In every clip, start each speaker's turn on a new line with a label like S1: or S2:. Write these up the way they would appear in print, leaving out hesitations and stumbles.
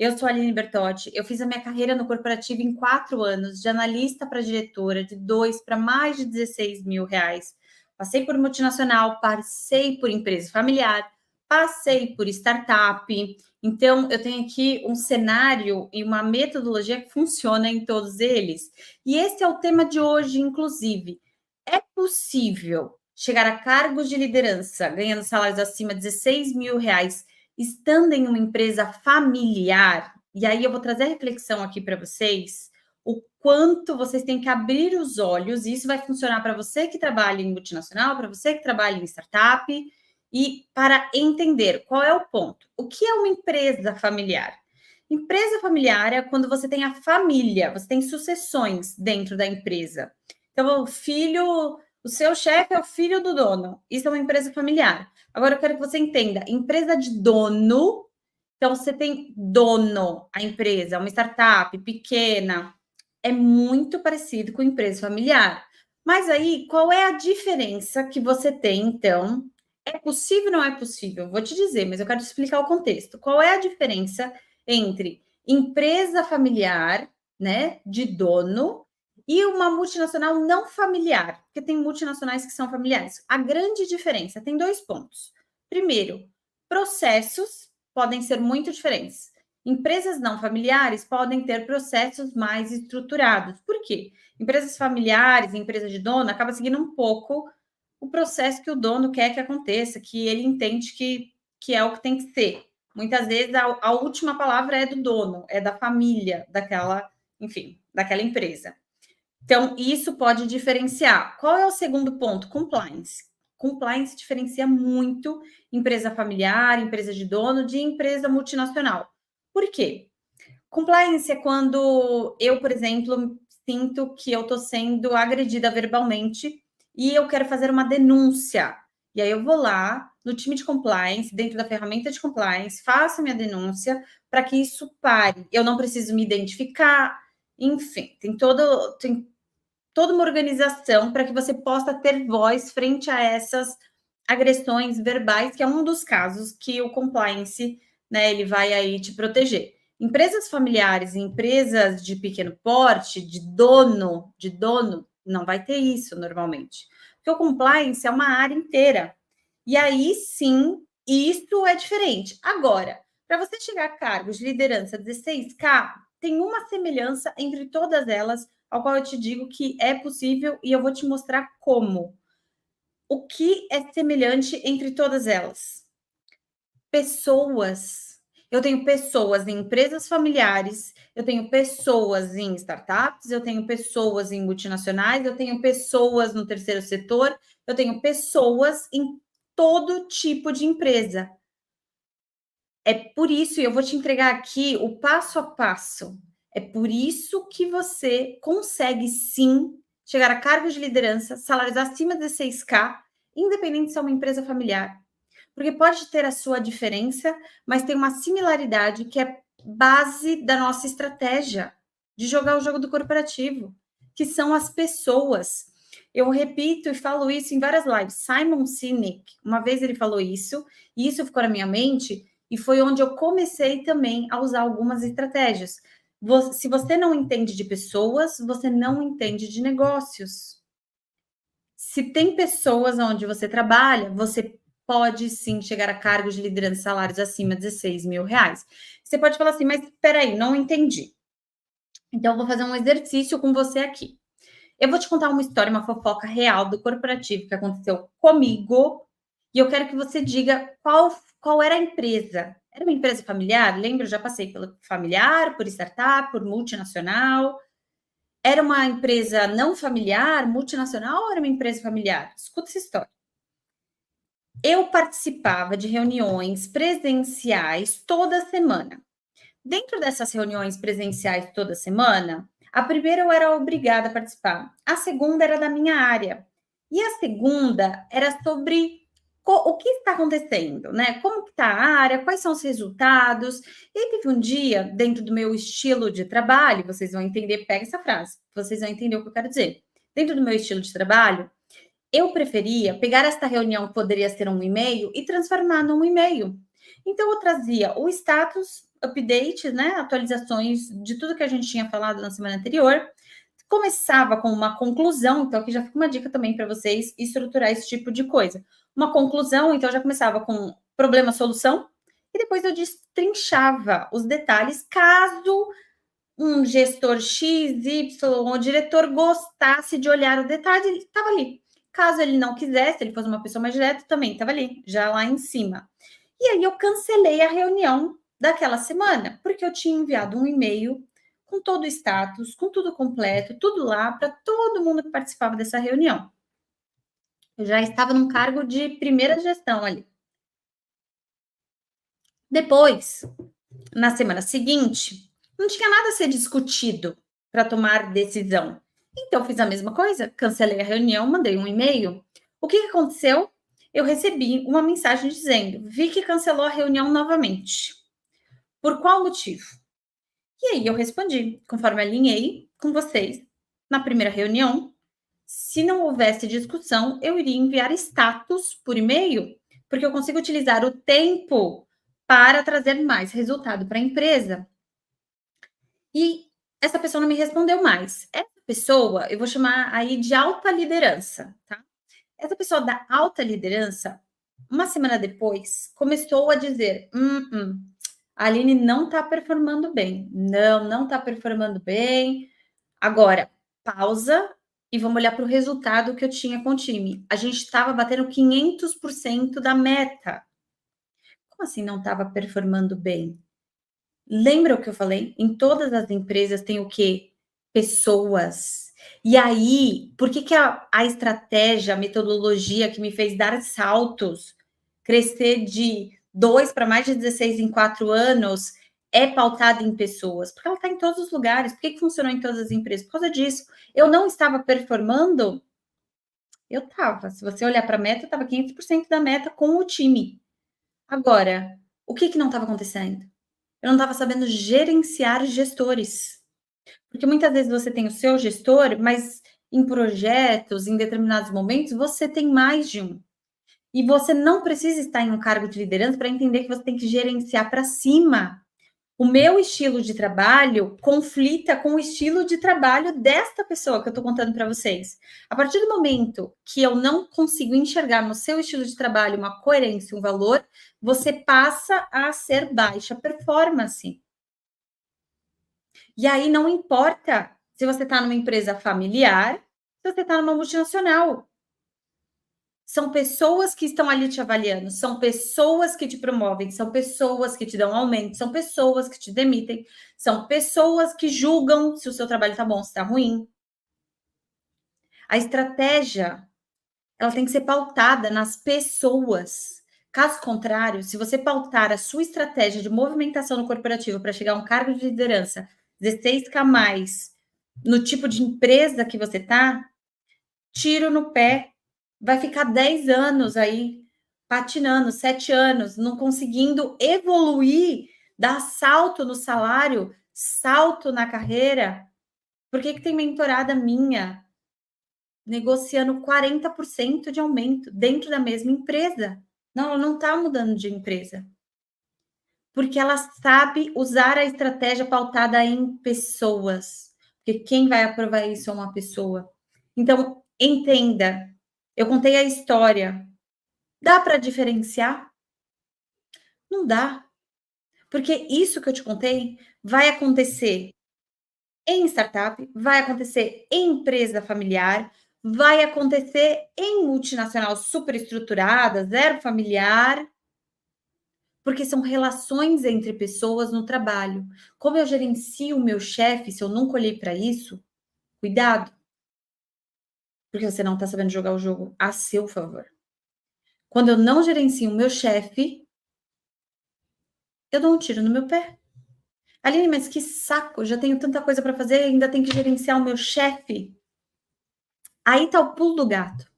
S1: Eu sou a Aline Bertotti, eu fiz a minha carreira no corporativo em 4 anos, de analista para diretora, de 2 para mais de 16 mil reais. Passei por multinacional, passei por empresa familiar, passei por startup. Então, eu tenho aqui um cenário e uma metodologia que funciona em todos eles. E esse é o tema de hoje, inclusive. É possível chegar a cargos de liderança ganhando salários acima de 16 mil reais estando em uma empresa familiar? E aí eu vou trazer a reflexão aqui para vocês, o quanto vocês têm que abrir os olhos, e isso vai funcionar para você que trabalha em multinacional, para você que trabalha em startup, e para entender qual é o ponto. O que é uma empresa familiar? Empresa familiar é quando você tem a família, você tem sucessões dentro da empresa. Então, o seu chefe é o filho do dono. Isso é uma empresa familiar. Agora, eu quero que você entenda, empresa de dono, então você tem dono, a empresa, uma startup pequena, é muito parecido com empresa familiar. Mas aí, qual é a diferença que você tem, então? É possível ou não é possível? Vou te dizer, mas eu quero te explicar o contexto. Qual é a diferença entre empresa familiar, né, de dono, e uma multinacional não familiar? Porque tem multinacionais que são familiares. A grande diferença tem 2 pontos. Primeiro, processos podem ser muito diferentes. Empresas não familiares podem ter processos mais estruturados. Por quê? Empresas familiares, empresas de dono, acaba seguindo um pouco o processo que o dono quer que aconteça, que ele entende que é o que tem que ser. Muitas vezes a última palavra é do dono, é da família, daquela, enfim, daquela empresa. Então, isso pode diferenciar. Qual é o segundo ponto? Compliance. Compliance diferencia muito empresa familiar, empresa de dono, de empresa multinacional. Por quê? Compliance é quando eu, por exemplo, sinto que eu estou sendo agredida verbalmente e eu quero fazer uma denúncia. E aí eu vou lá no time de compliance, dentro da ferramenta de compliance, faço minha denúncia para que isso pare. Eu não preciso me identificar, enfim, tem toda uma organização para que você possa ter voz frente a essas agressões verbais, que é um dos casos que o compliance, né, ele vai aí te proteger. Empresas familiares, empresas de pequeno porte, de dono, não vai ter isso normalmente. Porque o compliance é uma área inteira. E aí sim, isso é diferente. Agora, para você chegar a cargos de liderança 16K, tem uma semelhança entre todas elas, ao qual eu te digo que é possível e eu vou te mostrar como. O que é semelhante entre todas elas? Pessoas. Eu tenho pessoas em empresas familiares, eu tenho pessoas em startups, eu tenho pessoas em multinacionais, eu tenho pessoas no terceiro setor, eu tenho pessoas em todo tipo de empresa. É por isso, e eu vou te entregar aqui o passo a passo. É por isso que você consegue sim chegar a cargos de liderança, salários acima de 6K, independente se é uma empresa familiar. Porque pode ter a sua diferença, mas tem uma similaridade que é base da nossa estratégia de jogar o jogo do corporativo, que são as pessoas. Eu repito e falo isso em várias lives. Simon Sinek, uma vez ele falou isso, e isso ficou na minha mente, e foi onde eu comecei também a usar algumas estratégias. Se você não entende de pessoas, você não entende de negócios. Se tem pessoas onde você trabalha, você pode sim chegar a cargos de liderança, salários acima de 16 mil reais. Você pode falar assim, mas espera aí, não entendi. Então, eu vou fazer um exercício com você aqui. Eu vou te contar uma história, uma fofoca real do corporativo que aconteceu comigo, e eu quero que você diga qual era a empresa. Era uma empresa familiar? Lembra? Eu já passei pelo familiar, por startup, por multinacional. Era uma empresa não familiar, multinacional, ou era uma empresa familiar? Escuta essa história. Eu participava de reuniões presenciais toda semana. Dentro dessas reuniões presenciais toda semana, a primeira eu era obrigada a participar, a segunda era da minha área, e a segunda era sobre o que está acontecendo, né? Como que está a área, quais são os resultados. E teve um dia, dentro do meu estilo de trabalho, vocês vão entender, pega essa frase, vocês vão entender o que eu quero dizer. Dentro do meu estilo de trabalho, eu preferia pegar esta reunião, que poderia ser um e-mail, e transformar num e-mail. Então, eu trazia o status, updates, né? Atualizações de tudo que a gente tinha falado na semana anterior. Começava com uma conclusão, então aqui já fica uma dica também para vocês estruturar esse tipo de coisa. Uma conclusão, então já começava com problema-solução, e depois eu destrinchava os detalhes, caso um gestor X, Y, o diretor gostasse de olhar o detalhe, ele estava ali. Caso ele não quisesse, ele fosse uma pessoa mais direta, também estava ali, já lá em cima. E aí eu cancelei a reunião daquela semana, porque eu tinha enviado um e-mail com todo o status, com tudo completo, tudo lá, para todo mundo que participava dessa reunião. Eu já estava num cargo de primeira gestão ali. Depois, na semana seguinte, não tinha nada a ser discutido para tomar decisão. Então, fiz a mesma coisa, cancelei a reunião, mandei um e-mail. O que aconteceu? Eu recebi uma mensagem dizendo: vi que cancelou a reunião novamente. Por qual motivo? E aí eu respondi, conforme alinhei com vocês na primeira reunião, se não houvesse discussão, eu iria enviar status por e-mail, porque eu consigo utilizar o tempo para trazer mais resultado para a empresa. E essa pessoa não me respondeu mais. Essa pessoa, eu vou chamar aí de alta liderança, tá? Essa pessoa da alta liderança, uma semana depois, começou a dizer: a Aline não está performando bem. Não está performando bem. Agora, pausa e vamos olhar para o resultado que eu tinha com o time. A gente estava batendo 500% da meta. Como assim não estava performando bem? Lembra o que eu falei? Em todas as empresas tem o quê? Pessoas. E aí, por que a estratégia, a metodologia que me fez dar saltos, crescer de 2 para mais de 16 em 4 anos, é pautada em pessoas? Porque ela está em todos os lugares. Por que funcionou em todas as empresas? Por causa disso. Eu não estava performando? Eu estava. Se você olhar para a meta, eu estava 500% da meta com o time. Agora, o que não estava acontecendo? Eu não estava sabendo gerenciar gestores. Porque muitas vezes você tem o seu gestor, mas em projetos, em determinados momentos, você tem mais de um. E você não precisa estar em um cargo de liderança para entender que você tem que gerenciar para cima. O meu estilo de trabalho conflita com o estilo de trabalho desta pessoa que eu estou contando para vocês. A partir do momento que eu não consigo enxergar no seu estilo de trabalho uma coerência, um valor, você passa a ser baixa performance. E aí não importa se você está numa empresa familiar, se você está numa multinacional. São pessoas que estão ali te avaliando, são pessoas que te promovem, são pessoas que te dão aumento, são pessoas que te demitem, são pessoas que julgam se o seu trabalho está bom ou se está ruim. A estratégia, ela tem que ser pautada nas pessoas. Caso contrário, se você pautar a sua estratégia de movimentação no corporativo para chegar a um cargo de liderança 16K mais no tipo de empresa que você está, tiro no pé. Vai ficar 10 anos aí patinando, 7 anos, não conseguindo evoluir, dar salto no salário, salto na carreira. Por que tem mentorada minha negociando 40% de aumento dentro da mesma empresa? Não, ela não está mudando de empresa. Porque ela sabe usar a estratégia pautada em pessoas. Porque quem vai aprovar isso é uma pessoa. Então, entenda, eu contei a história. Dá para diferenciar? Não dá. Porque isso que eu te contei vai acontecer em startup, vai acontecer em empresa familiar, vai acontecer em multinacional super estruturada, zero familiar, porque são relações entre pessoas no trabalho. Como eu gerencio o meu chefe, se eu nunca olhei para isso, cuidado, porque você não está sabendo jogar o jogo a seu favor. Quando eu não gerencio o meu chefe, eu dou um tiro no meu pé. Aline, mas que saco, já tenho tanta coisa para fazer e ainda tenho que gerenciar o meu chefe. Aí tá o pulo do gato.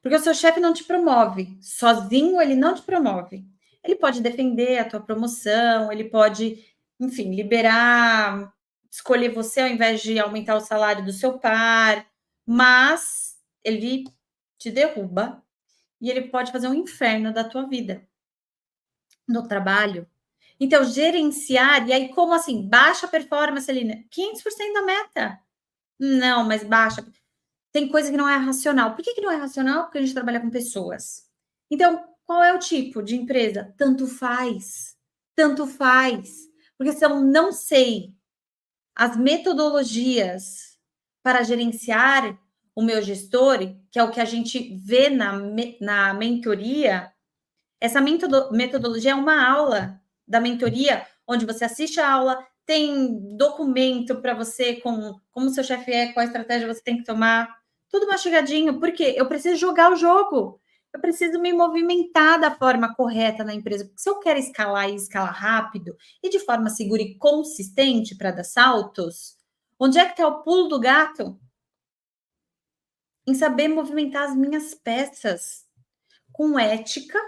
S1: Porque o seu chefe não te promove. Sozinho ele não te promove. Ele pode defender a tua promoção, ele pode, enfim, liberar, escolher você ao invés de aumentar o salário do seu par, mas ele te derruba e ele pode fazer um inferno da tua vida. No trabalho, Então, gerenciar, e aí como assim? Baixa performance, Aline? 500% da meta. Não, mas baixa. Tem coisa que não é racional. Por que, que não é racional? Porque a gente trabalha com pessoas. Então, qual é o tipo de empresa? Tanto faz. Tanto faz. Porque se eu não sei as metodologias para gerenciar o meu gestor, que é o que a gente vê na mentoria, essa metodologia é uma aula da mentoria, onde você assiste a aula, tem documento para você com como seu chefe é, qual estratégia você tem que tomar, tudo mastigadinho, porque eu preciso jogar o jogo. Eu preciso me movimentar da forma correta na empresa. Porque se eu quero escalar e escalar rápido e de forma segura e consistente para dar saltos, onde é que está o pulo do gato? Em saber movimentar as minhas peças com ética,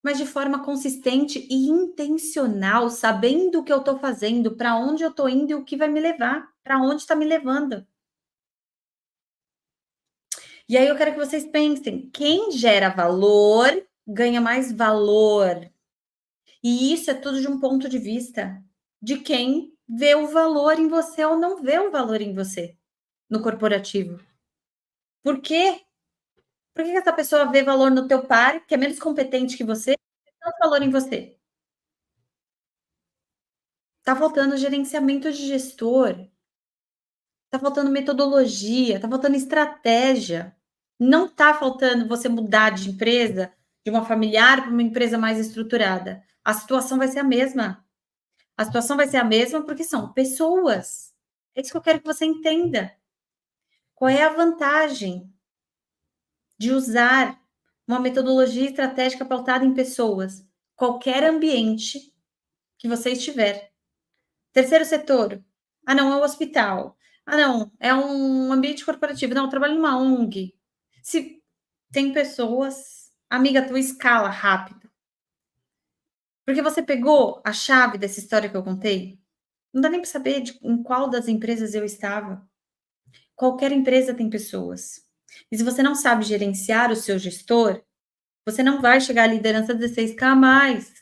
S1: mas de forma consistente e intencional, sabendo o que eu estou fazendo, para onde eu estou indo e o que vai me levar, para onde está me levando. E aí eu quero que vocês pensem: quem gera valor ganha mais valor. E isso é tudo de um ponto de vista de quem vê o valor em você ou não vê o valor em você no corporativo. Por quê? Por que essa pessoa vê valor no teu par, que é menos competente que você, e vê tanto valor em você? Tá faltando gerenciamento de gestor, tá faltando metodologia, tá faltando estratégia. Não tá faltando você mudar de empresa, de uma familiar para uma empresa mais estruturada. A situação vai ser a mesma. A situação vai ser a mesma porque são pessoas. É isso que eu quero que você entenda. Qual é a vantagem de usar uma metodologia estratégica pautada em pessoas? Qualquer ambiente que você estiver. Terceiro setor. Ah, não, é o hospital. Ah, não, é um ambiente corporativo. Não, eu trabalho numa ONG. Se tem pessoas, amiga, tu escala rápido. Porque você pegou a chave dessa história que eu contei? Não dá nem para saber em qual das empresas eu estava. Qualquer empresa tem pessoas. E se você não sabe gerenciar o seu gestor, você não vai chegar à liderança 16K mais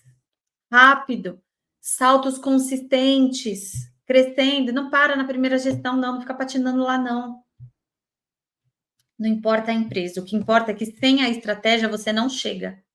S1: rápido, saltos consistentes, crescendo, não para na primeira gestão, não fica patinando lá, não. Não importa a empresa, o que importa é que sem a estratégia você não chega.